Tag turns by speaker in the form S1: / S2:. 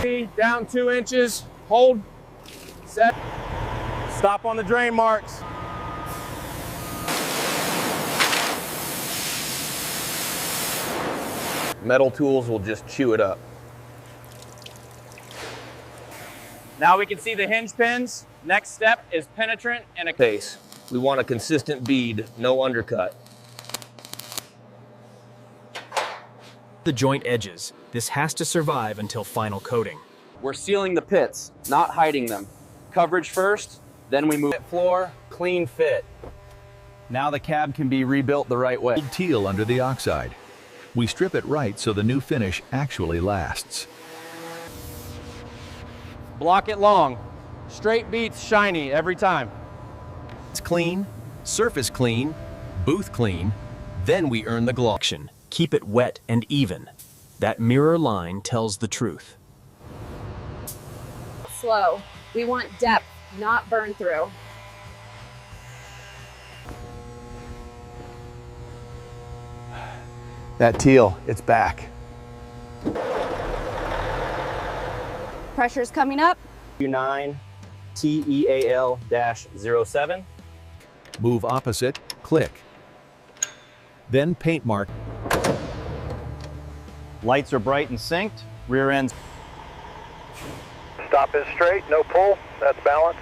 S1: Down 2 inches, hold, set, stop on the drain marks.
S2: Metal tools will just chew it up.
S1: Now we can see the hinge pins. Next step is penetrant and a
S2: Pace. We want a consistent bead, no undercut.
S3: The joint edges. This has to survive until final coating.
S4: We're sealing the pits, not hiding them. Coverage first, then we move
S1: floor, clean fit.
S4: Now the cab can be rebuilt the right way.
S5: Teal under the oxide. We strip it right so the new finish actually lasts.
S1: Block it long. Straight beats shiny every time.
S3: It's clean, surface clean, booth clean, then we earn the gloss. Keep it wet and even. That mirror line tells the truth.
S6: Slow. We want depth, not burn through.
S1: That teal, it's back.
S6: Pressure's coming up.
S2: U9 TEAL-07.
S5: Move opposite, click. Then paint mark.
S7: Lights are bright and synced. Rear ends.
S8: Stop is straight, no pull. That's balance.